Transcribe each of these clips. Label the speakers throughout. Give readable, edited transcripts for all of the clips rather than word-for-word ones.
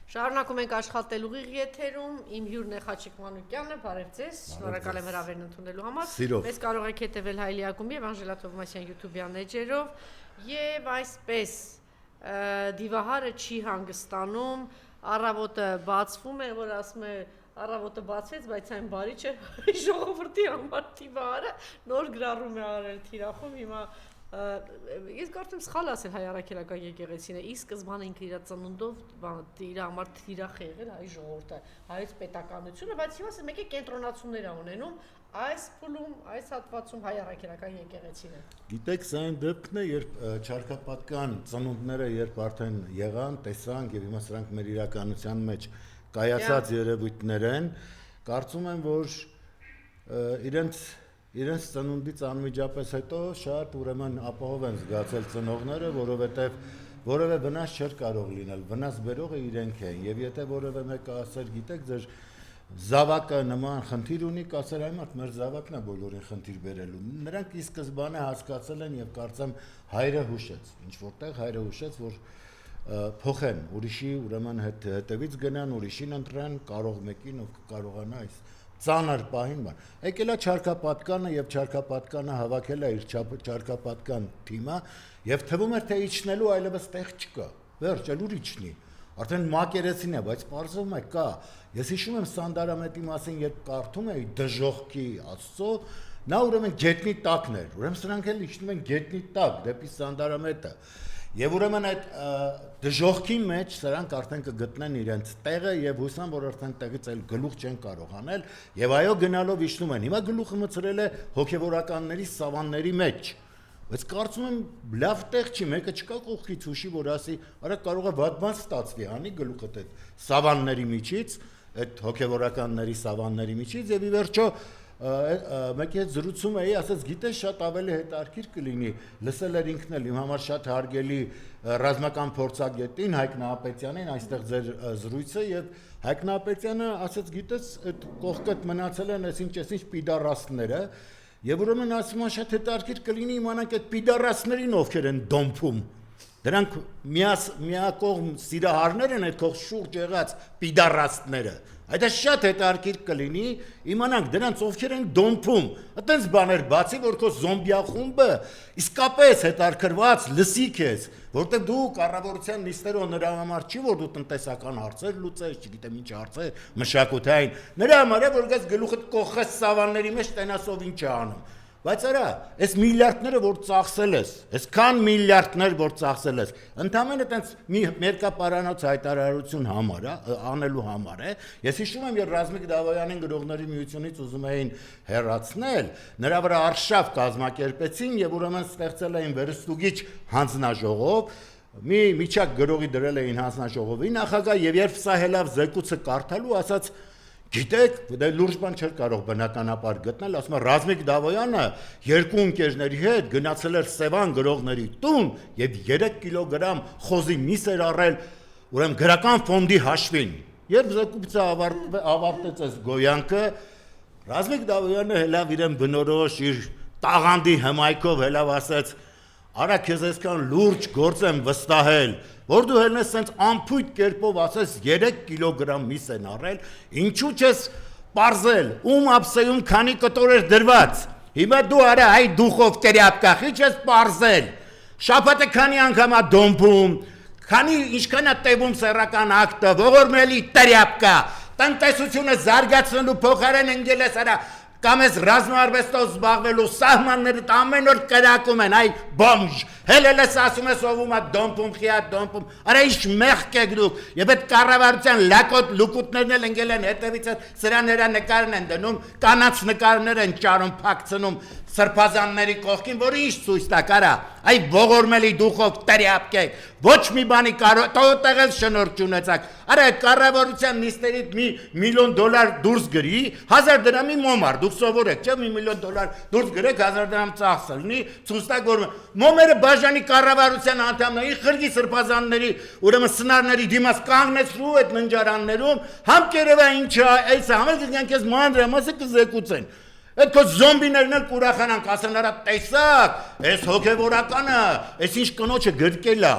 Speaker 1: Շարունակում ենք աշխատել ուղիղ եթերում, իմ հյուրն է Խաչիկ Մանուկյանը, բարև ձեզ, շնորհակալ եմ հրավերն ընդունելու համար։ Մեզ կարող եք հետևել Հայլի Ակումբի եւ Անժելա Թովմասյան YouTube-յան էջերով եւ այսպես դիվահարը չի հանգստանում, առավոտը բացվում է, որ ասում է առավոտը բացվեց, բայց այն բարի չէ, ժողովրդի համար դիվահարը նոր գրառում է արել թիրախում, հիմա ես կարծեմ սխալ ասել հայ առաքելական եկեղեցին է, ի սկզբանե ինքը իր ծնունդով իր համար թիրախ է եղել հայ ժողովուրդը, հայոց պետականությունը, բայց հիմա մեկ է կենտրոնացումներ է ունենում այս փուլում, այս հատվածում հայ առաքելական եկեղեցին է։
Speaker 2: Գիտեք, սա այն դեպքն է, երբ չարքապատկան ծնունդները երբ արդեն եղան, տեսանք եւ հիմա սրանք մեր իրականության մեջ կայացած երևույթներ են, կարծում եմ, որ իրենց ծնունդից անմիջապես հետո շատ ուրեմն ապահով են զգացել ծնողները, որովհետև որևէ վնաս չէր կարող լինել, վնաս բերողը իրենք են, եւ եթե որևէ մեկը ասեր, գիտեք, ձեր զավակը նման խնդիր ունի, կասեր այ մարդ մեր զավակն է բոլորին խնդիր բերելու։ Նրանք ի սկզբանե հասկացել են եւ կարծեմ հայրը հուշեց, ինչ որտեղ հայրը հուշեց, որ փոխեն, ուրիշի ուրեմն հետևից գնան, ուրիշին ընտրեն, կարող մեկին ով կարողանա այս ծանր պահին բան։ Եկել է չարքապատկանը եւ չարքապատկանը հավաքել է իր չարքապատկան թիմը եւ թվում էր թե իջնելու այլևս տեղ չկա։ Վերջ, էլ ուր իջնի։ Արդեն մակերեսին է, բայց պարզվում է կա։ Ես հիշում եմ Սանդարամետի մասին, երբ կարդում էի դժոխքի Աստծո, նա ուրեմն գետնի տակն էր։ Ուրեմն սրանք էլ իջնում են գետնի տակ դեպի Սանդարամետը։ Եվ ուրեմն այդ դժոխքի մեջ սրանք արդեն կգտնեն իրենց տեղը եւ հուսամ, որ արդեն տեղից էլ գլուխ չեն կարող անել եւ այո գնալով իջնում են։ Հիմա գլուխը մցրել է հոգեվորականների սավանների մեջ։ Բայց կարծում եմ լավ տեղ չի, մեկը չկա կողքից հուշի, որ ասի, արա կարող է վատ բան ստացվի, հանի գլուխը այդ սավանների միջից, այդ հոգեվորականների սավանների միջից եւ ի վերջո մեկի հետ զրուցում էի, ասաց գիտես շատ ավելի հետաքրքիր կլինի, լսել էր ինքն էլ իմ համար շատ հարգելի ռազմական փորձագետին Հայկ Նահապետյանին, այստեղ ձեր զրույցը եւ Հայկ Նահապետյանը ասաց գիտես այդ կողքդ մնացել են այսինչ պիդարաստները եւ ուրեմն ասում եմ շատ հետաքրքիր կլինի իմանանք այդ պիդարաստներին ովքեր են դոմփում դրանք միակողմ սիրահարներ են այդ կողք շուրջ եղած պիդարաստները Այդ է շատ հետաքրքիր կլինի իմանանք դրանց ովքեր են դոմփում այտենց բաներ բացի որ քո զոմբիախումբը իսկապես հետաքրքրված լսի քեզ որտեղ դու կառավարության նիստերով նրա համար չի որ դու տնտեսական հարցեր լուծես չգիտեմ ինչ հարցեր մշակութային նրա համար է որ գաս գլուխդ կողքես սավանների մեջ տենասով ինչ է անում Բայց արա, այս միլիարդները, որ ծախսել ես, այսքան միլիարդներ, որ ծախսել ես, ընդամենը տենց մի մերկապարանոց հայտարարություն համար, անելու համար է, ես հիշում եմ, որ Ռազմիկ Դավոյանին գրողների միությունից ուզում էին հեռացնել, նրա վրա արշավ կազմակերպեցին եւ ուրեմն ստեղծել էին վերստուգիչ հանձնաժողով, մի միջակ գրողի դրել էին հանձնաժողովի նախագահ եւ երբ սա հելավ զեկուցը կարդալու ասաց Գիտեք, դա լուրջ բան չէր կարող բնականաբար գտնել, ասում է Ռազմիկ Դավոյանը երկու ընկերների հետ գնացել էր Սևան գրողների տուն եւ 3 կիլոգրամ խոզի միս էր առել, ուրեմն գրական ֆոնդի հաշվին։ Երբ զեկուցը ավարտեց այս գոյանքը, Ռազմիկ Դավոյանը հելավ իրեն բնորոշ իր տաղանդի հմայքով հելավ ասաց. «Արա քեզ այսքան լուրջ գործ եմ վստահել» Որ դու հելնես սենց ամփույթ կերպով ասես 3 կիլոգրամ միս են առել, ինչու չես պարզել, ում ապսեյում քանի կտոր էր դրված, հիմա դու արա այ դուխով տերյապկա, խիչ ես պարզել, շապատը քանի անգամ է դոմփում, քանի ինչքան է տևում սեռական ակտը, ողորմելի տերյապկա, տնտեսությունը զարգացնելու փոխարեն ընկել ես արա, կամ ես ռազմարվեստով զբաղվելու սահմանները ամեն օր կրակում են, այ բոմժ, հելել ես ասում ես ովում է դոմփում, խիա դոմփում, արա ինչ մեղք եք դուք, եւ այդ կառավարության լակոտ լուկուտներն էլ ընկել են հետևից սրա նրա նկարն են դնում, կանաց նկարներ են ճարում, փակցնում սրբազանների կողքին, որը ինչ ցույց տա կարա, այ ողորմելի դուխով տերյապկեք, ոչ մի բանի կարող, տոտեղ էլ շնորհք չունեցաք, արա կառավարության նիստերից մի միլիոն դոլար դուրս գրի, 1000 դրամի մոմար, դուք սովորեք, չէ՞ մի միլիոն դոլար դուրս գրեք 1000 դրամ ծախսել, նի ցույց տա որ մոմերը բաժանի կառավարության անդամների խրգի սրբազանների, ուրեմն սնարների դիմաց կանգնեցրու այդ ննջարաններում, համ կերևա ինչա, այս համել կգան քեզ մանրամասը կզեկուցեն Այդ քո զոմբիներն էլ կուրախանան, կասեն արա տեսակ, այս հոգևորականը, այս ինչ կնոջը գրկել է,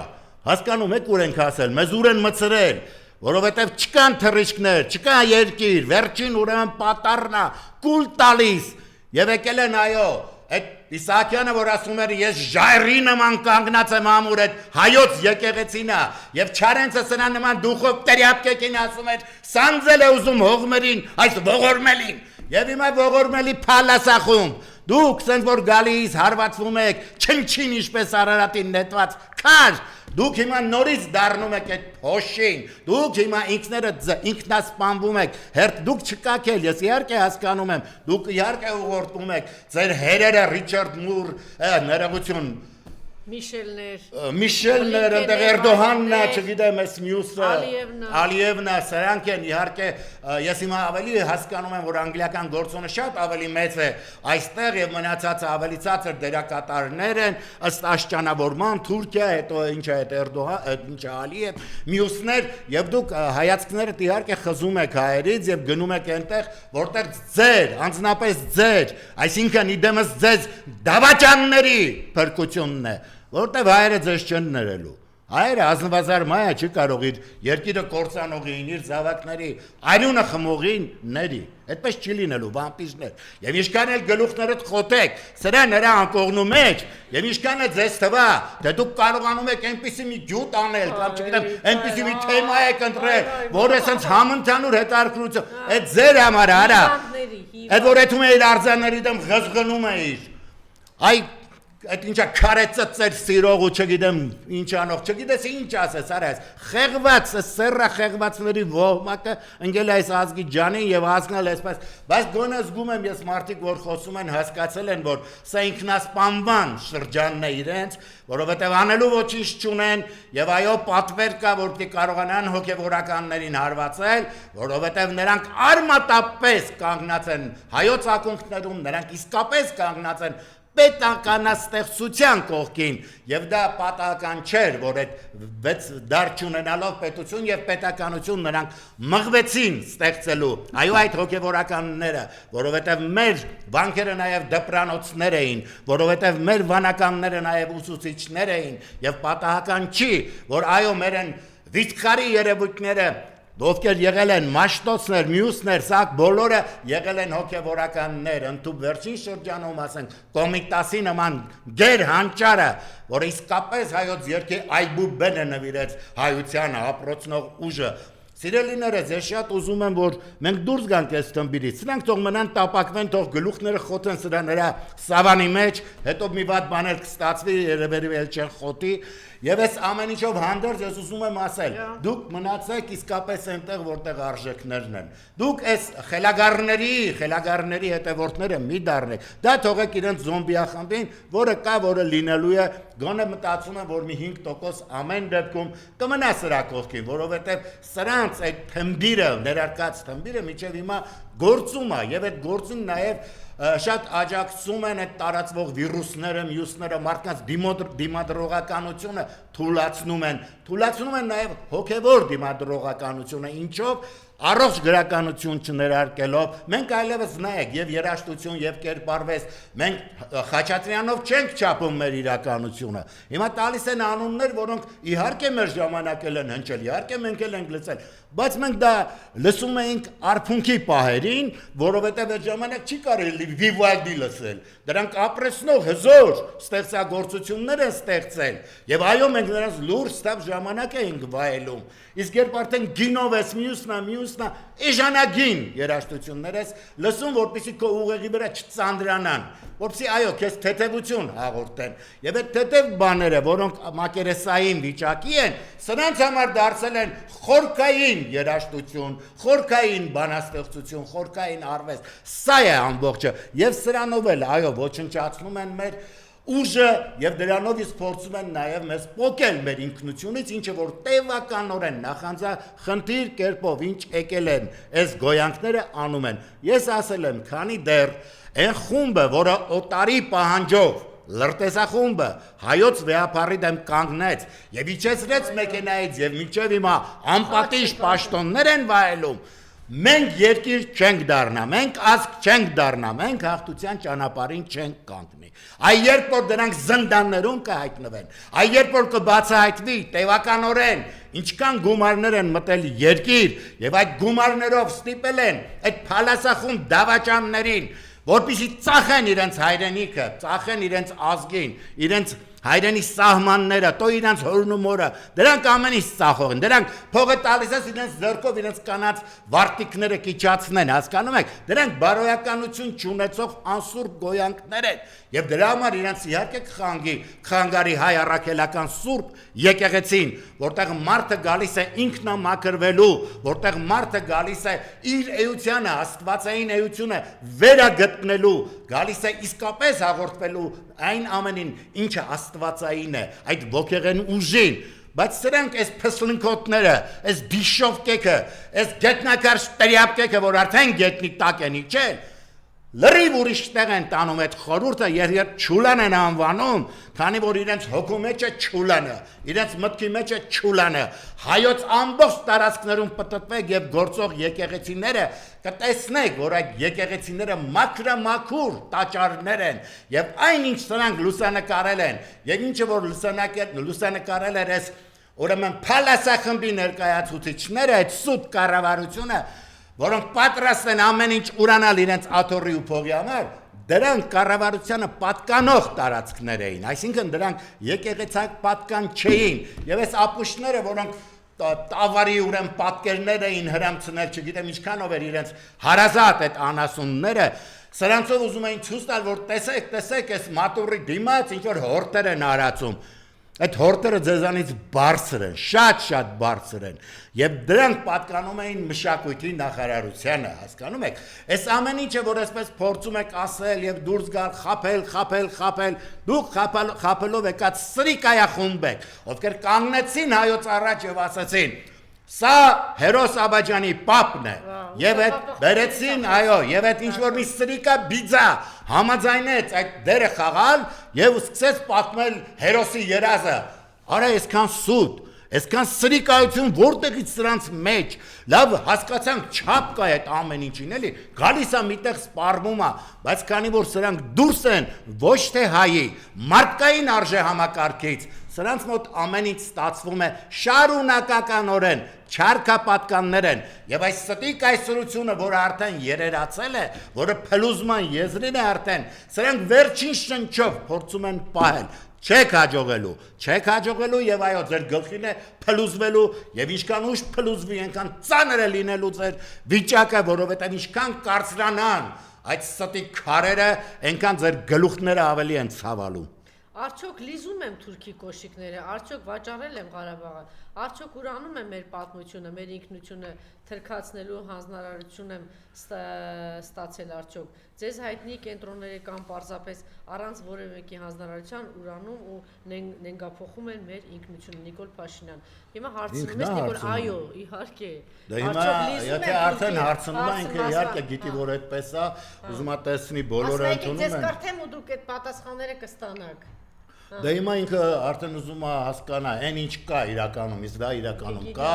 Speaker 2: հասկանում եք ուր ենք ասել, մեզ ուր են մցրել, որովհետև չկան թռիչքներ, չկա երկիր, վերջին ուրեմն պատառնա, կուլ տալիս, եւ եկել են այո, այդ Իսահակյանը, որ ասում էր ես ժայռի նման կանգնած եմ ամուր այդ հայոց եկեղեցինա եւ Չարենցը սրա նման դուխով տերյապկեկին ասում էր սանձել է ուզում հողմերին, այս ողորմելին եւ հիմա ողորմելի փալասախում դուք սենց որ գալիս հարվածվում եք չնչին ինչպես Արարատին նետված քար դուք հիմա նորից դառնում եք այդ փոշին դուք հիմա ինքնասպանվում եք հերթ դուք չկաք էլ ես իհարկե հասկանում եմ դուք իհարկե ուղղորդում եք ձեր հերերը Ռիչարդ Մուր ներողություն Միշելներ, այնտեղ Էրդողանն է, չգիտեմ, այս մյուսը, Ալիևնա, սրանք են, իհարկե, ես հիմա ավելի հասկանում եմ, որ անգլիական գործոնը շատ ավելի մեծ է այստեղ եւ մնացածը ավելի ցածր դերակատարներ են, ըստ աշճանավորման, Թուրքիա, հետո ինչ է այդ Էրդողան, ինչ է Ալիև, մյուսներ եւ դուք հայացքներդ իհարկե խզում եք հայերից եւ գնում եք այնտեղ, որտեղ ձեր, անձնապես ձեր, այսինքն իդեմս ձեզ դավաճանների փրկությունն է որտեվ հայերը ձեզ չեն ներելու հայերը ազնվազար մայա չի կարող իր երկիրը կործանողին իր զավակների արյունը խմողին ների այդպես չի լինելու վամպիրներ եւ ինչքան էլ գլուխներդ խոտեք սրա նրա անկողնու մեջ եւ ինչքան է ձեզ թվա թե դուք կարողանում եք այնպիսի մի գյուտ անել կամ չգիտեմ այնպիսի մի թեմա եք ընտրել որը ասենց համընդհանուր հետաքրքրություն այդ ձեր համար արա այդ որ եթում էիր արձանների դեմ ղզղնում էիր այ այդ ինչա քարեցը ծեր սիրող ու չգիտեմ ինչ անող չգիտես ինչ ասես արես խեղված սերրա խեղվածների ոհմակը ընկել այս ազգի ջանին եւ հասնել այսպես բայց գոնե զգում եմ ես մարդիկ որ խոսում են հասկացել են որ սա ինքնասպանման շրջանն է իրենց որովհետեւ անելու ոչինչ չունեն եւ այո պատվեր կա որ պիտի կարողանան հոգեվորականներին հարվածել որովհետեւ նրանք արմատապես կանգնած են հայոց ակունքներում նրանք իսկապես կանգնած են պետականաստեղծության կողքին եւ դա պատահական չէր որ այդ վեց դար չունենալով պետություն եւ պետականություն նրանք մղվեցին ստեղծելու այո այդ հոգեվորականները որովհետեւ մեր բանկերը նաեւ դպրանոցներ էին որովհետեւ մեր վանականները նաեւ ուսուցիչներ էին եւ պատահական չի որ այո մեր են վիճխարի երևույթները Ովքեր եղել են մաշտոցներ, մյուսներ, սա բոլորը եղել են հոգևորականներ, ընդհանուր վերջին շրջանում ասենք Կոմիտասի նման գեր հանճարը, որը իսկապես հայոց երկի այբուբեն է նվիրեց հայությանը, ապրոցնող ուժը Սիրելիներս, ես շատ ուզում եմ, որ մենք դուրս գանք այս թմբիրից, սրանք թող մնան տապակվեն, թող գլուխները խոթեն սրա նրա սավանի մեջ, հետո մի վատ բաներ կստացվի, երևի էլ չեն խոթի, եւ այս ամեն ինչով հանդերձ ես ուզում եմ ասել, դուք մնացեք իսկապես այնտեղ, որտեղ արժեքներն են։ Դուք այս խելագարների հետևորդները մի դառնեք։ Դա թողեք իրենց զոմբիախմբին, որը կա, որը լինելու է, գոնե մտածում եմ, որ մի 5% ամեն դեպքում կմնա սրա կողքին, որովհետեւ սրանց այդ թմբիրը, ներարկած թմբիրը միջև հիմա գործում է եւ այդ գործին նաեւ շատ աջակցում են այդ տարածվող վիրուսները, մյուսները, մարդկանց դիմադրողականությունը թուլացնում են նաև հոգևոր դիմադրողականությունը, ինչով առողջ գրականություն չներարկելով, մենք այլևս նայեք եւ երաժշտություն եւ կերպարվես, մենք Խաչատրյանով չենք չափում մեր իրականությունը։ Հիմա տալիս են անուններ, որոնք իհարկե մեր ժամանակել են հնչել, իհարկե մենք էլ ենք լսել, բայց մենք դա լսում էինք արփունքի պահերին, որովհետեւ այդ ժամանակ չի կարելի Vivaldi լսել։ Դրանք ապրեցնող հզոր ստեղծագործություններ են ստեղծել եւ այո մենք նրանց լուրջ ստապ ժամանակ էինք վայելում իսկ երբ արդեն գինով ես մյուսնա էժանագին երաժշտություններ ես լսում որպեսզի քո ուղեղի վրա չծանդրանան որպեսզի այո քեզ թեթևություն հաղորդեն եւ այդ թեթև բաները որոնք մակերեսային վիճակի են սրանց համար դարձել են խորքային երաժշտություն խորքային բանաստեղծություն խորքային արվեստ սա է ամբողջը եւ սրանով էլ այո ոչնչացնում են մեր ուժը եւ դրանով իսկ փորձում են նաեւ մեզ փոկել մեր ինքնությունից ինչը որ տևականորեն նախանձախնդիր կերպով ինչ եկել են այս գոյանքները անում են ես ասել եմ քանի դեռ այն խումբը որը օտարի պահանջով լրտեսախումբը հայոց վեհապարի դեմ կանգնեց եւ իջեցրեց մեքենայից եւ մինչեւ հիմա անպատիժ պաշտոններ են վայելում Մենք երկիր չենք դառնա, մենք ազգ չենք դառնա, մենք հաղթության ճանապարհին չենք կանգնի։ Այ երբ որ դրանք զնդաններում կհայտնվեն, այ երբ որ կբացահայտվի տևականորեն ինչքան գումարներ են մտել երկիր եւ այդ գումարներով ստիպել են այդ փալասախում դավաճաններին, որպեսզի ծախեն իրենց հայրենիքը, ծախեն իրենց ազգին, իրենց հայրենի սահմանները, տո իրենց հորն ու մորը, դրանք ամեն ինչ ծախող են, դրանք փողը տալիս ես իրենց ձեռքով իրենց կանած վարտիկները կիչացնեն, հասկանում եք, դրանք բարոյականություն չունեցող անսուրբ գոյանքներ են, եւ դրա համար իրենց իհարկե կխանգարի հայ առաքելական սուրբ եկեղեցին, որտեղ մարդը գալիս է ինքնամաքրվելու, որտեղ մարդը գալիս է իր էությանը, աստվածային էությունը վերագտնելու, գալիս է իսկապես հաղորդվելու այն ամենին, ինչը աստվածային է, այդ ոգեղեն ուժին, բայց սրանք այս փսլնքոտները, այս դիշովկեքը, այս գետնակար շտրյապկեքը, որ արդեն գետնի տակ են իջել, լրիվ ուրիշ տեղ են տանում այդ խորհուրդը, երբ չուլան են անվանում, քանի որ իրենց հոգու մեջ է չուլանը, իրենց մտքի մեջ է չուլանը, հայոց ամբողջ տարածքներում պտտվեք եւ գործող եկեղեցիները կտեսնեք, որ այդ եկեղեցիները մաքրամաքուր տաճարներ են եւ այնինչ սրանք լուսանկարել են, եւ ինչը որ լուսանկարել էր այս ուրեմն փալասախմբի ներկայացուցիչները, այդ սուտ կառավարությունը, որոնք պատրաստ են ամեն ինչ ուրանալ իրենց աթոռի ու փողի համար, դրանք կառավարությանը պատկանող տարածքներ էին, այսինքն դրանք եկեղեցակ պատկան չէին, եւ այս ապուշները, որոնք տավարի ուրեմն պատկերներ էին հրամցնել, չգիտեմ ինչքանով էր իրենց հարազատ այդ անասունները, սրանցով ուզում էին ցույց տալ, որ տեսեք, այս մատուռի դիմաց ինչ որ հորտեր են արածում, այդ հորտերը ձեզանից բարձր են, շատ բարձր են, եւ դրանք պատկանում էին մշակույթի նախարարությանը, հասկանում եք, այս ամեն ինչը, որ այսպես փորձում եք ասել եւ դուրս գալ, խապել, դուք խապելով եկած սրիկայախումբ եք, ովքեր կանգնեցին հայոց առաջ եւ ասացին, սա Հերոս Աբաջանի պապն է, եւ այդ բերեցին, այո, եւ այդ ինչ որ մի սրիկա բիձա համաձայնեց այդ դերը խաղալ եւ սկսեց պատմել Հերոսի երազը, արա այսքան սուտ, այսքան սրիկայություն որտեղից սրանց մեջ, լավ հասկացանք չափ կա այդ ամեն ինչին էլի, գալիս է միտեղ սպառվում է, բայց քանի որ սրանք դուրս են ոչ թե հայի, մարդկային արժե համակարգից, սրանց մոտ ամեն ինչ ստացվում է շարունակականորեն, չարքապատկաններ են, եւ այս ստի կայսրությունը, որը արդեն երերացել է, որը փլուզման եզրին է արդեն, սրանք վերջին շնչով փորձում են պահել, չեք հաջողելու եւ այո ձեր գլխին է փլուզվելու եւ ինչքան ուշ փլուզվի, այնքան ծանր է լինելու ձեր վիճակը, որովհետեւ ինչքան կարծրանան այդ ստի քարերը, այնքան ձեր գլուխները ավելի են ցավալու։
Speaker 1: Արդյոք լիզում եմ թուրքի կոշիկները, արդյոք վաճառել եմ Ղարաբաղը, արդյոք ուրանում եմ մեր պատմությունը, մեր ինքնությունը թրքացնելու հանձնարարություն եմ ստացել արդյոք, ձեզ հայտնի կենտրոնները կամ պարզապես առանց որևէ մեկի հանձնարարության ուրանում ու նենգափոխում են մեր ինքնությունը, Նիկոլ Փաշինյան։ Հիմա հարցնում ես Նիկոլ, այո, իհարկե։
Speaker 2: Դա հիմա եթե արդեն հարցնում է, ինքը իհարկե գիտի, որ այդպես է, ուզում է տեսնի բոլորը ընդունում են։
Speaker 1: Ասեք, ձեզ կրթեմ ու դուք այդ պատասխանները կստանաք։
Speaker 2: Դա հիմա ինքը արդեն ուզում է հասկանա, այն ինչ կա իրականում, իսկ դա իրականում կա։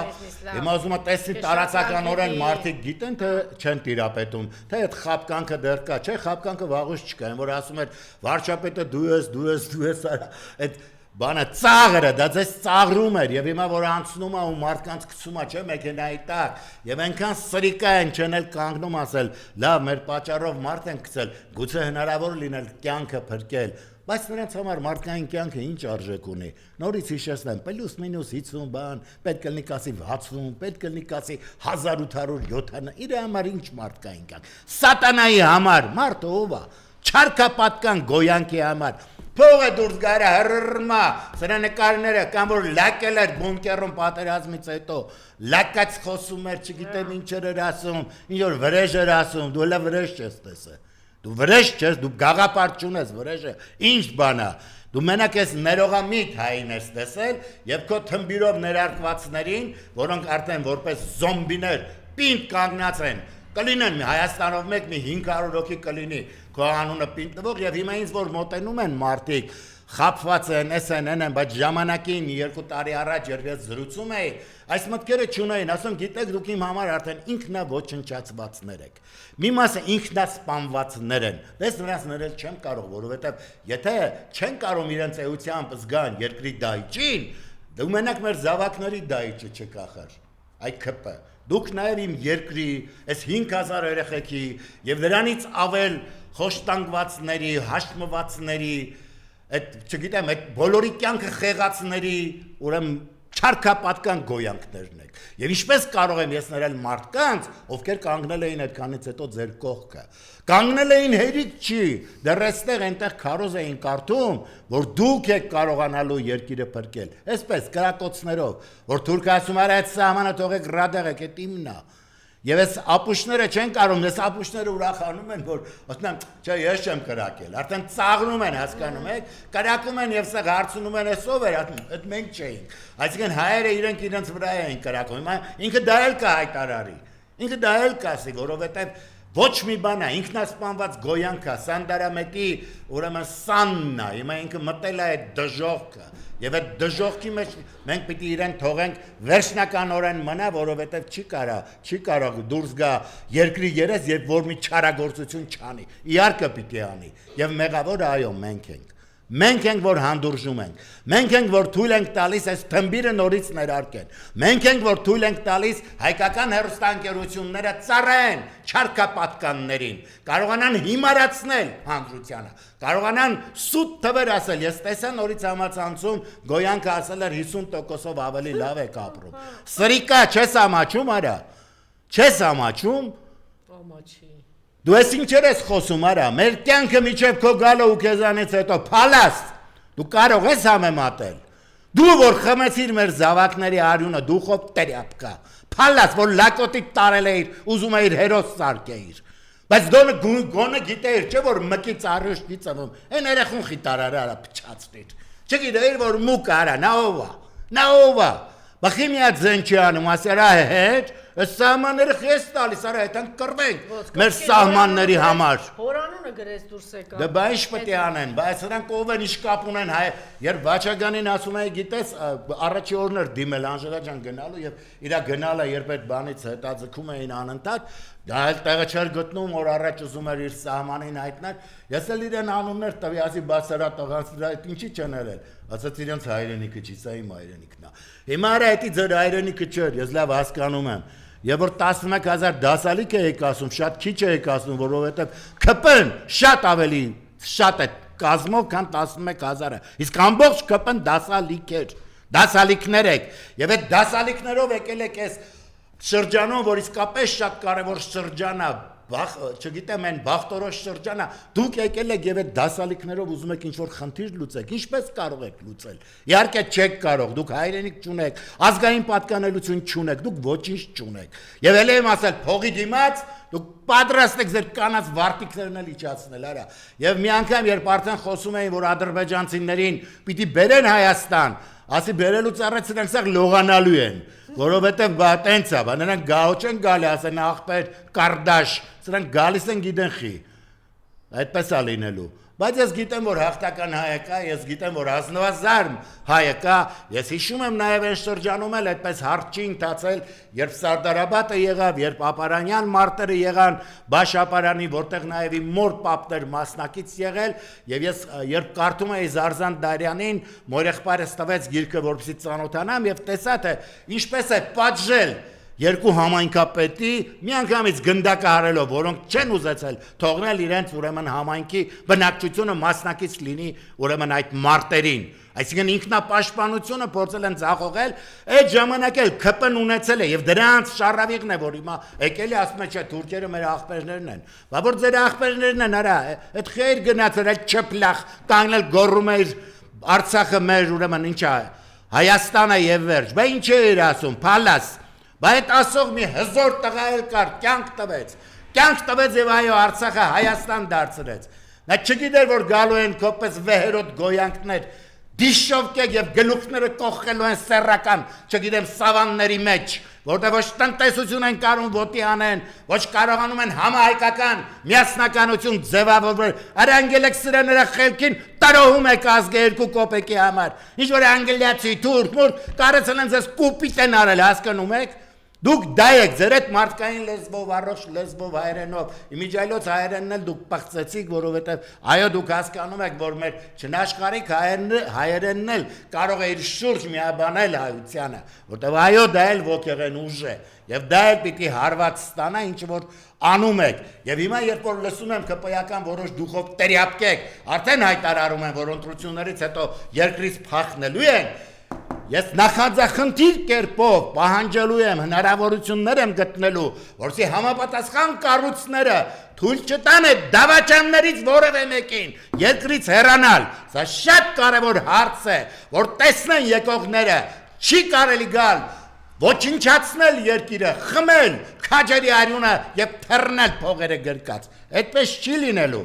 Speaker 2: Հիմա ուզում է տեսնի տարածականորեն մարդիկ գիտեն, թե չեն տիրապետում, թե այդ խապկանքը դեռ կա, չէ, խապկանքը վաղուց չկա, այն որ ասում էր վարչապետը դու ես, այդ բանը ծաղրը, դա ձեզ ծաղրում էր եւ հիմա որ անցնում է ու մարդկանց գցում է, չէ, մեքենայի տակ եւ այնքան սրիկա են չնել կանգնում ասել, լավ, մեր պատճառով մարդ են գցել, գուցե հնարավոր լինել կյանքը փրկել, բայց նրանց համար մարդկային կյանքը ինչ արժեք ունի։ Նորից հիշեցնեմ, պլյուս մինուս 50 բան, պետք կլինի կասի 60, պետք կլինի կասի 1870, իր համար ինչ մարդկային կյանք։ Սատանայի համար մարդը ով է, չարքապատկան գոյանքի համար։ Փողը դուրս գարա հրրմա, սրա նկարները կամ որ լակել էր բունկերում պատերազմից հետո, լակած խոսում էր, չգիտեմ ինչեր էր ասում, ինչ որ վրեժ էր ասում, դու հələ վրեժ չես տեսել։ Դու վրեժ չես, դու գաղապար չունես, վրեժը ինչ բան է։ Դու մենակ ես ներողամիտ հային ես տեսել եւ քո թմբիրով ներարկվածներին, որոնք արդեն որպես զոմբիներ պինդ կանգնած են, կլինեն Հայաստանով մեկ մի 500 հոգի կլինի, քո անունը պինտվող եւ հիմա ինձ որ մոտենում են մարդիկ, խապված են, են, բայց ժամանակին 2 տարի առաջ երբ ես զրուցում էի, այս մտքերը չունեին, ասում գիտեք դուք իմ համար արդեն ինքնաոչնչացվածներ եք։ Մի մասը ինքնասպանվածներ են։ Դες նրանց ներել չեմ կարող, որովհետեւ եթե չեն կարող իրենց էությամբ զգան երկրի դահիճին, Դու մենակ մեր զավակների դայիճը չկախար, այ քպը, դուք նաև իմ երկրի, այս 5000 երեխեքի և դրանից ավել խոշտանգվածների, հաշմվածների, չգիտեմ, այդ բոլորի կյանքը խեղացների, ուրեմն չարքապատկան գոյանքներն եք, և ինչպես կարող եմ ես ներել մարդկանց, ովքեր կանգնել էին այդքանից հետո ձեր կողքը, կանգնել էին հերիք չի, դեռ այստեղ այնտեղ քարոզ էին կարդում, որ դուք եք կարողանալու երկիրը փրկել, այսպես կրակոցներով, որ թուրքը ասում էր այդ սահմանը թողեք ռադեղեք, այդ իմն է, և այս ապուշները չեն կարող, այս ապուշները ուրախանում են, որ ասում են, չէ, ես չեմ կրակել, արդեն ծաղրում են, հասկանում եք, կրակում են և սեղ հարցնում են ես ով էր, այդ մենք չէինք, այսինքն հայերը իրենք իրենց վրա էին կրակում, ինքը դա էլ կա հայտարարի, ինքը դա էլ կասի, որովհետև ոչ մի բան է, ինքնասպանված գոյանք է, Սանդարամետի ուրեմն սանն է, հիմա ինքը մտել է այդ դժողքը, և այդ դժողքի մեջ մենք պիտի իրեն թողենք վերջնականորեն մնա, որովհետև չի կարող դուրս գա երկրի երես, երբ որ մի չարագործություն չանի, իհարկե պիտի անի, և մեղավորը այո մենք ենք, որ հանդուրժում ենք, մենք ենք, որ թույլ ենք տալիս այս թմբիրը նորից ներարկեն, մենք ենք, որ թույլ ենք տալիս հայկական հեռուստաընկերությունները ծառայեն չարքապատկաններին, կարողանան հիմարացնել հանրությանը, կարողանան սուտ թվեր ասել, ես տեսա նորից համացանցում գոյանքը ասել էր 50%-ով ավելի լավ եք ապրում, սրիկա չես ամաչում արա, չես ամաչում,
Speaker 1: ամաչի
Speaker 2: Դու ես ինչեր ես խոսում արա, մեր կյանքը միջև քո գալը ու քեզանից հետո փալաստ, դու կարող ես համեմատել, դու որ խմեցիր մեր զավակների արյունը, դու խոբ տերյապ կա, փալաստ, որ լակոտիտ տարել էիր, ուզում էիր հերոս սարքեիր, բայց գոնը գիտեիր, չէ որ մկից առյուշ ծվում, են երեխուն խիտարարը արա պչացնիր, չգիտեիր որ մուկ արա, նա ով է, բախի միատ զեն չի անում, ասերա հետ, այս սահմանները խես տալիս, արա հետան կրվենք մեր սահմանների համար։
Speaker 1: Հորանունը գրես դուրս եկա։
Speaker 2: Դե բա ինչ պետք է անեն, բայց նրանք ով են, ինչ կապ ունեն, երբ Վաչագանին ասում էի, գիտես, առաջի օրն էր դիմել Անժելա ջան գնալու եւ իրա գնալը երբ այդ բանից հետաձգում էին անընդհատ, դա էլ տեղը չէր գտնում, որ առաջ ուզում էր իր սահմանին հայտնել, ես էլ իրեն անուններ տվի, ասի բացարա տղանց դրա այդ ինչի չներել, ասաց իրենց հայրենիքը չի, սա իմ հայրենիքն է։ Հիմա արա էդի ձեր հայրենիքը չէր, ես լավ հասկանում եմ։ Եվ որ 11000 դասալիկ եք ասում, շատ քիչ եք ասում, որովհետև ԿՊ-ն շատ ավելի շատ է կազմով, քան 11000-ը։ Իսկ ամբողջ ԿՊ-ն դասալիկ էր, դասալիկներ եք, եւ այդ դասալիկներով եկել եք այս շրջանում, որ իսկապես շատ կարևոր շրջան է, չգիտեմ այն բախտորոշ շրջանը, դուք եկել եք եւ այդ դասալիկներով ուզում եք ինչ-որ խնդիր լուծեք, ինչպես կարող եք լուծել։ Իհարկե չեք կարող, դուք հայրենիք չունեք, ազգային պատկանելություն չունեք, դուք ոչինչ չունեք։ Եվ ելի եմ ասել, փողի դիմաց դուք պատրաստ եք ձեր կանած վարտիքներն էլ իջացնել, արա։ Եվ մի անգամ երբ արդեն խոսում էին, որ ադրբեջանցիներին պիտի բերեն Հայաստան, ասի բերելուց առաջ նրանք սա լողանալու են, որովհետև բա տենց է, բա նրանք գահո չեն գալի, ասեն աղբեր, կարդաշ, սրանք գալիս են գիտեն խի, այդպես է լինելու, բայց ես գիտեմ, որ հաղթական հայը կա, ես գիտեմ, որ ազնվազարմ հայը կա, ես հիշում եմ նաև այն շրջանում էլ այդպես հարց չի ընթացել, երբ Սարդարաբադը եղավ, երբ Ապարանյան մարտերը եղան, Բաշապարանի, որտեղ նաև իմ մոր պապներ մասնակից եղել, եւ ես երբ կարդում էի Զարզան Դարյանին, մորեղբայրս տվեց գիրքը, որպեսզի ծանոթանամ եւ տեսա թե ինչպես է պատժել երկու համայնքապետի միանգամից գնդակը հարելով, որոնք չեն ուզեցել թողնել իրենց ուրեմն համայնքի բնակչությունը մասնակից լինի ուրեմն այդ մարտերին, այսինքն ինքնապաշտպանությունը փորձել են ձախողել, այդ ժամանակ էլ ԿՊ-ն ունեցել է եւ դրանց շարավիղն է, որ հիմա եկել է ասում է չէ թուրքերը մեր աղբերներն են, բա որ ձեր աղբերներն են, արա, այդ խեր գնացել այդ չփլախ, կանգնել գոռում է Արցախը մեր ուրեմն ինչա Հայաստանը եւ վերջ, բա ինչ է իր ասում, փալաս Բա այդ ասող մի հզոր տղա էլ կար, կյանք տվեց եւ այո Արցախը Հայաստան դարձրեց, նա չգիտեր, որ գալու են կոպես վեհերոտ գոյանքներ, դիշովկեք եւ գլուխները կողքելու են սեռական, չգիտեմ սավանների մեջ, որտեղ ոչ տնտեսություն են կարում ոտի անեն, ոչ կարողանում են համահայկական միասնականություն ձևավորել, արա անգելեք սրա նրա խելքին տրոհում եք ազգը 2 կոպեկի համար, ինչ որ անգլիացի, թուրք, մուրք կարեցել են ձեզ կուպիտ են արել, հասկանում եք, Դուք դա եք ձեր այդ մարդկային լեզվով, առողջ լեզվով հայերենով, իմիջիայլոց հայերենն էլ դուք պղծեցիք, որովհետև այո դուք հասկանում եք, որ մեր չնաշխարհիկ հայերենն էլ կարող է իր շուրջ միաբանել հայությանը, որտեղ այո դա էլ ոգեղեն ուժ է, եւ դա էլ պիտի հարված ստանա ինչ որ անում եք, եւ հիմա երբ որ լսում եմ ԿՊ-ական որոշ դուխով տերյապկեք, արդեն հայտարարում են, որ ընտրություններից հետո երկրից փախնելու են, ես նախաձախնդիր կերպով պահանջելու եմ, հնարավորություններ եմ գտնելու, որպեսզի համապատասխան կառույցները թույլ չտան այդ դավաճաններից որևէ մեկին երկրից հեռանալ, սա շատ կարևոր հարց է, որ տեսնեն եկողները, չի կարելի գալ ոչնչացնել երկիրը, խմել քաջերի արյունը եւ թռնել փողերը գրկած, այդպես չի լինելու,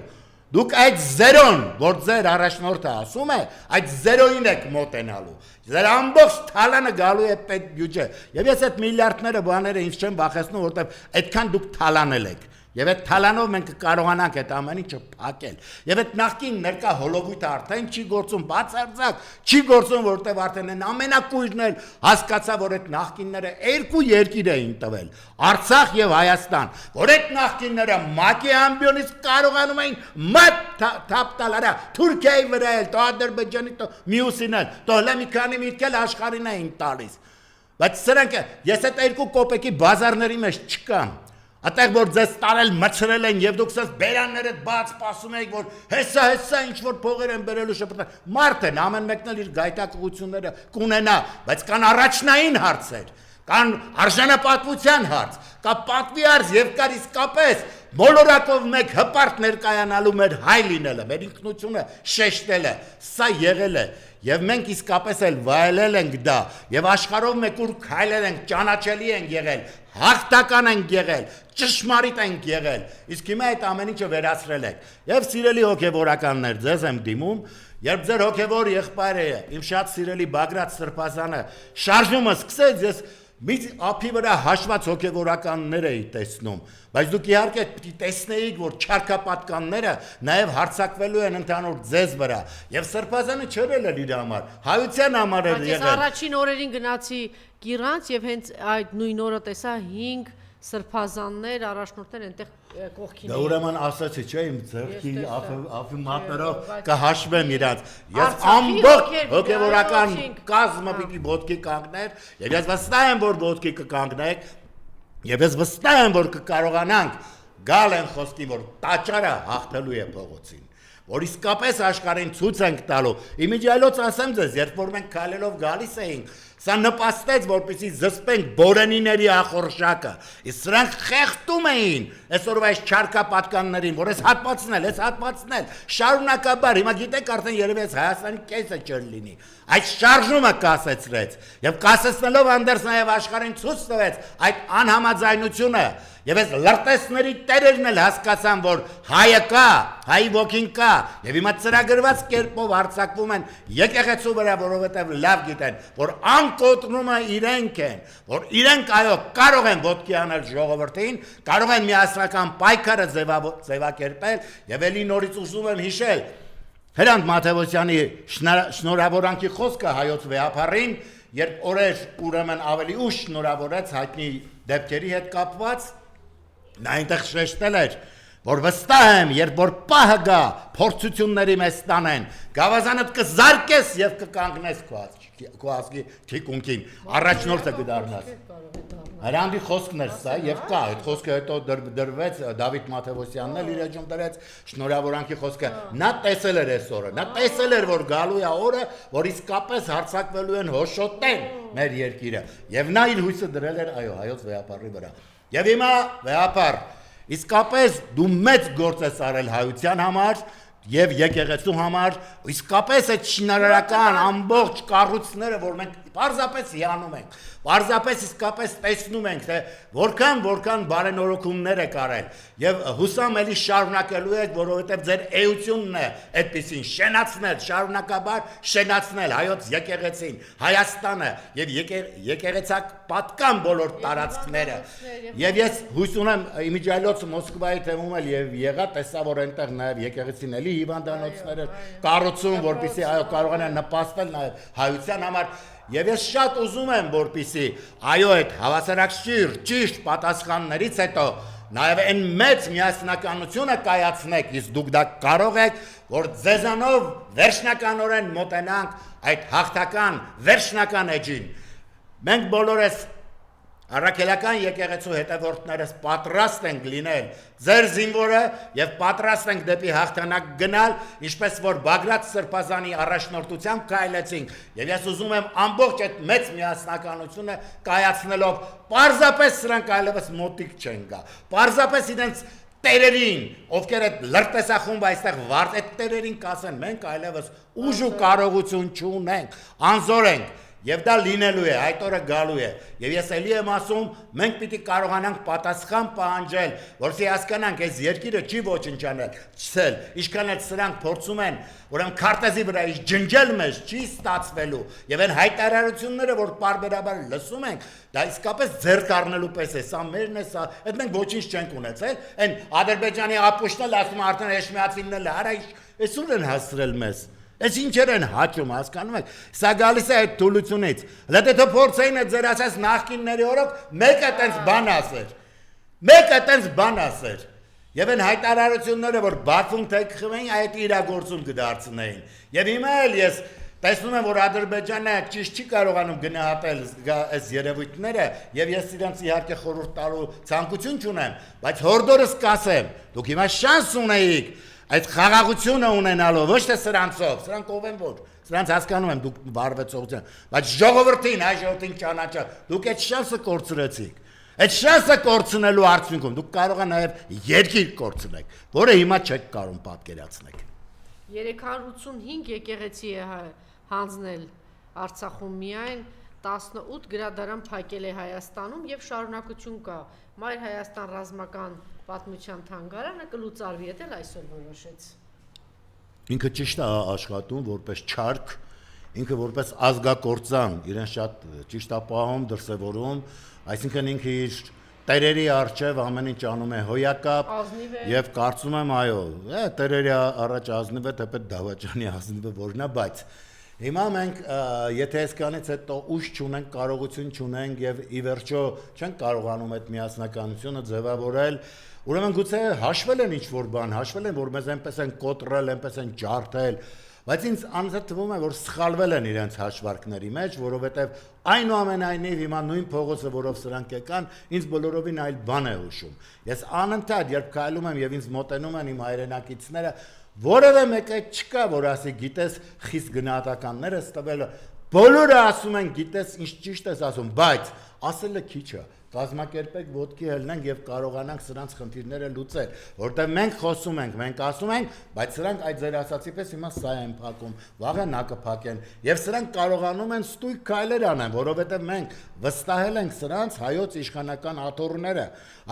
Speaker 2: դուք այդ զերոն, որ ձեր առաջնորդը ասում է, այդ զերոին եք մոտենալու, ձեր ամբողջ թալանը գալու է պետ բյուջե, եւ ես այդ միլիարդները բաները ինձ չեմ վախեցնում, որտեվ այդքան դուք թալանել եք, եւ այդ թալանով մենք կարողանանք այդ ամեն ինչը փակել, եւ այդ նախկին ներկա հոլովույթը արդեն չի գործում, բացարձակ չի գործում, որտեվ արդեն են ամենակույրն էլ հասկացա, որ այդ նախկինները երկու երկիր էին տվել, Արցախ եւ Հայաստան, որ այդ նախկինները ՄԱԿ-ի ամբիոնից կարողանում էին մատ թափ տալ, արա Թուրքիայի վրա էլ, то Ադրբեջանի, то մյուսին էլ, то հələ մի քանի միտքել աշխարհին էին տալիս, բայց սրանք ես այդ երկու կոպեկի բազարների մեջ չկամ, Այդտեղ որ ձեզ տարել մցրել են եւ դուք ասես բերաններդ բաց սպասում եք որ հեսա ինչ որ փողեր են բերելու շփոթ մարդ են ամեն մեկն էլ իր գայթակղությունները կունենա բայց կան առաջնային հարցեր կան արժանապատվության հարց կա պատվի արժ եւ կար իսկապես բոլորակով մեկ հպարտ ներկայանալու մեր հայ լինելը մեր ինքնությունը շեշտելը սա եղել է Եվ մենք իսկապես էլ վայելել ենք դա, եւ աշխարհով մեկ ուր քայլել ենք, ճանաչելի ենք եղել, հաղթական ենք եղել, ճշմարիտ ենք եղել, իսկ հիմա այդ ամեն ինչը վերացրել եք։ Եվ սիրելի հոգեվորականներ, ձեզ եմ դիմում, երբ ձեր հոգեվոր եղբայրը, իմ շատ սիրելի Բագրատ Սրբազանը շարժումը սկսեց, ես մի ափի վրա հաշված հոգեվորականներ էի տեսնում, բայց դուք իհարկե պիտի տեսնեիք, որ չարքապատկանները նաև հարձակվելու են ընդհանուր ձեզ վրա, եւ Սրբազանը չերել էր իր համար, հայության համար էր եղել։
Speaker 1: Ես առաջին օրերին գնացի Կիրանց եւ հենց այդ նույն օրը տեսա 5 Սրբազաններ, առաջնորդներ այնտեղ կողքին։
Speaker 2: Դա ուրեմն ասացի, չէ՞, իմ ձեռքի ափի մատներով կհաշվեմ իրանց։ Ես ամբողջ հոգեվորական կազմը պիտի ոտքի կանգներ, եւ ես վստահ եմ, որ ոտքի կկանգնեք, եւ ես վստահ եմ, որ կկարողանանք գալ են խոսքի, որ տաճարը հաղթելու է փողոցին, որ իսկապես աշխարհին ցույց ենք տալու։ Իմիջիայլոց ասեմ ձեզ, երբ որ մենք քայլելով գալիս էինք, սա նպաստեց, որպեսզի զսպենք բորենիների ախորժակը։ Իսկ սրանք խեղդում էին այսօրվա այս չարքապատկաններին, որ ես հատվածնել, շարունակաբար, հիմա գիտեք արդեն երևի այս Հայաստանի կեսը չեր լինի։ Այդ շարժումը կասեցրեց եւ կասեցնելով անդերս նաեւ աշխարհին ցույց տվեց այդ անհամաձայնությունը եւ այս լրտեսների տերերն էլ հասկացան որ հայը կա, հայի ոգին կա եւ հիմա ծրագրված կերպով հարձակվում են եկեղեցու վրա, որովհետեւ լավ գիտեն, որ անկոտրումը իրենք են, որ իրենք այո կարող են ոտքի անել ժողովրդին, կարող են միասնական պայքարը ձևակերպել եւ ելի նորից ուզում եմ հիշել Հրանտ Մաթեոսյանի շնորհավորանքի խոսքը հայոց վեհապարին, երբ օրեր ուրեմն ավելի ուշ շնորհավորեց հայտնի դեպքերի հետ կապված, նա այնտեղ շեշտել էր, որ վստահ եմ, երբ որ պահը գա, փորձությունների մեզ տանեն, գավազանդ կզարկես եւ կկանգնես քո ազգի թիկունքին, առաջնորդը կդառնաս։ Հրանտի խոսքն էր սա եւ կա, այդ խոսքը հետո դրվեց Դավիթ Մաթեոսյանն էլ իր էջում դրեց շնորհավորանքի խոսքը։ Նա տեսել էր այս օրը, նա տեսել էր, որ գալու է օրը, որ իսկապես հարձակվելու են հոշոտեն մեր երկիրը։ Եվ նա իր հույսը դրել էր այո, հայոց վեհապարի վրա։ Եվ հիմա վեհապար, իսկապես դու մեծ գործ ես արել հայության համար եւ եկեղեցու համար, իսկապես այդ շինարարական ամբողջ կառույցները, որ մենք պարզապես հիանում ենք, պարզապես իսկապես տեսնում ենք, թե որքան բարենորոգումներ եք արել եւ հուսամ էլի շարունակելու եք, որովհետեւ ձեր էությունն է այդպեսին շենացնել, շարունակաբար շենացնել հայոց եկեղեցին, Հայաստանը եւ եկեղեցակ պատկան բոլոր տարածքները։ Եւ ես հույս ունեմ իմիջիայլոց Մոսկվայի թեմում էլ եւ եղա տեսա, որ այնտեղ նաեւ եկեղեցին էլի հիվանդանոցները կառուցում, որպեսզի այո կարողանան նպաստել նաեւ հայության համար։ Եվ ես շատ ուզում եմ, որպեսզի այո այդ հավասարակշիռ ճիշտ պատասխաններից հետո նաև այն մեծ միասնականությունը կայացնեք, իսկ դուք դա կարող եք, որ ձեզանով վերջնականորեն մոտենանք այդ հաղթական վերջնական էջին։ Մենք բոլորս առաքելական եկեղեցու հետևորդներս պատրաստ ենք լինել ձեր զինվորը եւ պատրաստ ենք դեպի հաղթանակ գնալ, ինչպես որ Բագրատ Սրբազանի առաջնորդությամբ քայլեցինք եւ ես ուզում եմ ամբողջ այդ մեծ միասնականությունը կայացնելով պարզապես սրանք այլևս մոտիկ չեն գա, պարզապես իրենց տերերին, ովքեր այդ լրտեսախումբ այստեղ վարձ այդ տերերին կասեն, մենք այլևս ուժ ու կարողություն չունենք, անզոր ենք Եվ դա լինելու է, այդ օրը գալու է, եւ ես էլի եմ ասում, մենք պիտի կարողանանք պատասխան պահանջել, որովհետեւ հասկանանք, այս երկիրը չի ոչնչանել, չսել, ինչքան էլ սրանք փորձում են, ուրեմն քարտեզի վրա ջնջել մեզ, չի ստացվելու, եւ այն հայտարարությունները, որ պարբերաբար լսում ենք, դա իսկապես ձեռք առնելու պես է, սա մերն է, սա, այդ մենք ոչինչ չենք ունեցել, այն Ադրբեջանի ապուշտն էլ ասում արդեն Էշմիածինն էլ, արա այսուր են հասցրել մեզ Այս ինչեր են հաճում, հասկանում եք, սա գալիս է այդ թուլությունից, լեթե թե փորձեին այդ ձեր ասած նախկինների օրոք, մեկը տենց բան ասեր, եւ այն հայտարարությունները, որ Բաքվում թեքվեին, այդ իրագործում կդարձնեին, եւ հիմա էլ ես տեսնում եմ, որ Ադրբեջանը ճիշտ չի կարողանում գնահատել այս երևույթները, եւ ես իրենց իհարկե խորհուրդ տալու ցանկություն չունեմ, բայց հորդորս կասեմ, դուք հիմա շանս ունեիք Այդ խաղաղությունը ունենալով, ոչ թե սրանցով, սրանք ով են որ, սրանց հասկանում եմ դուք վարվեցողություն, բայց ժողովրդին, այ ժողովրդին ճանաչա, դուք այդ շանսը կորցրեցիք, այդ շանսը կորցնելու արդյունքում դուք կարող եք նաև երկիր կորցնեք, որը հիմա չեք կարող պատկերացնել։
Speaker 1: 385 եկեղեցի է հանձնել Արցախում միայն 18 գրադարան փակել է Հայաստանում եւ շարունակություն կա։ Մայր Հայաստան ռազմական պատմության թանգարանը կլուծարվի, եթե այսօր որոշեց։
Speaker 2: Ինքը ճիշտ է աշխատում որպես չարք, ինքը որպես ազգակործան, իրեն շատ ճիշտ է պահում, դրսևորում, այսինքն ինքը իր տերերի արչև ամեն ինչ անում է հոյակապ եւ կարծում եմ այո, տերերի առաջ ազնիվ է, թեպետ Դավաճանի ազնիվ է որն է, բայց Հիմա մենք եթե այսքանից հետո ուժ չունենք, կարողություն չունենք եւ ի վերջո չենք կարողանում այդ միասնականությունը ձևավորել, ուրեմն գուցե հաշվել են ինչ-որ բան, հաշվել են, որ մեզ այնպես են կոտրել, այնպես են ջարդել, բայց ինձ անձը թվում է, որ սխալվել են իրենց հաշվարկների մեջ, որովհետեւ այնուամենայնիվ հիմա նույն փողոցը, որով սրանք եկան, ինձ բոլորովին այլ բան է հուշում։ Ես անընդհատ երբ քայլում եմ եւ ինձ մոտենում են իմ հայրենակիցները Որևէ մեկը չկա, որ ասի գիտես խիստ գնահատականները ստվելը, բոլորը ասում են գիտես ինչ ճիշտ ես ասում, բայց ասելը քիչ է, կազմակերպեք ոտքի հելնենք եւ կարողանանք սրանց խնդիրները լուծել, որտեղ մենք խոսում ենք, մենք ասում ենք, բայց սրանք այդ ձեր ասացի պես հիմա սա են փակում, վաղը նա կփակեն եւ սրանք կարողանում են ստույգ քայլեր անեն, որովհետեւ մենք վստահել ենք սրանց հայոց իշխանական աթոռները,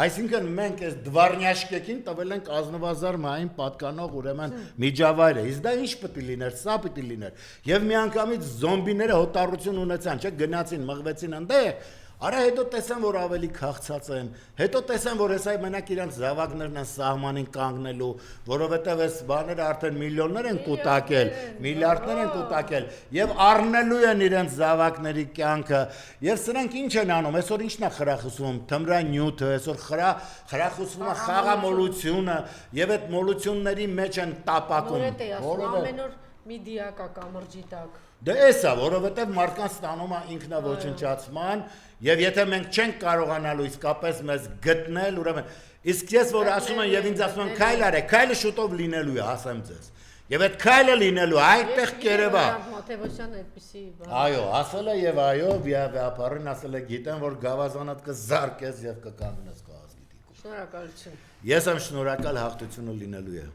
Speaker 2: այսինքն մենք այս դվարնյաշկեկին տվել ենք ազնվազարմային պատկանող ուրեմն միջավայրը, իսկ դա ինչ պետք է լիներ, սա պետք է լիներ եւ միանգամից զոմբիները հոտառություն ունեցան, չէ, գնացին, մղվեցին այնտեղ Արա հետո տեսան, որ ավելի քաղցած են, հետո տեսան, որ հեսա մենակ իրանց զավակներն են սահմանին կանգնելու, որովհետև այս բաները արդեն միլիոններ են կուտակել, միլիարդներ են կուտակել, եւ առնելու են իրենց զավակների կյանքը, եւ սրանք ինչ են անում, այսօր ինչն է խրախուսվում, թմրանյութը, այսօր խրախուսվում է խաղամոլությունը, եւ այդ մոլությունների մեջ են տապակում,
Speaker 1: ամեն օր մի դիակա կամրջի տակ
Speaker 2: Դե էսա, որովհետև մարդկանց ստանում է ինքնաոչնչացման եւ եթե մենք չենք կարողանալու իսկապես մեզ գտնել, ուրեմն իսկ ես որ ասում եմ եւ ինձ ասում են քայլ արեք, քայլը շուտով լինելու է, ասեմ ձեզ։ Եվ այդ քայլը լինելու այդտեղ կերևա։
Speaker 1: Մաթեոսյանը այդպեսի բան։
Speaker 2: Այո, ասել է եւ այո, վիապարին ասել է գիտեմ, որ գավազանդ կզարկես եւ կկանգնես կազգիտի։
Speaker 1: Շնորհակալություն։
Speaker 2: Ես եմ շնորհակալ, հաղթությունը լինելու է։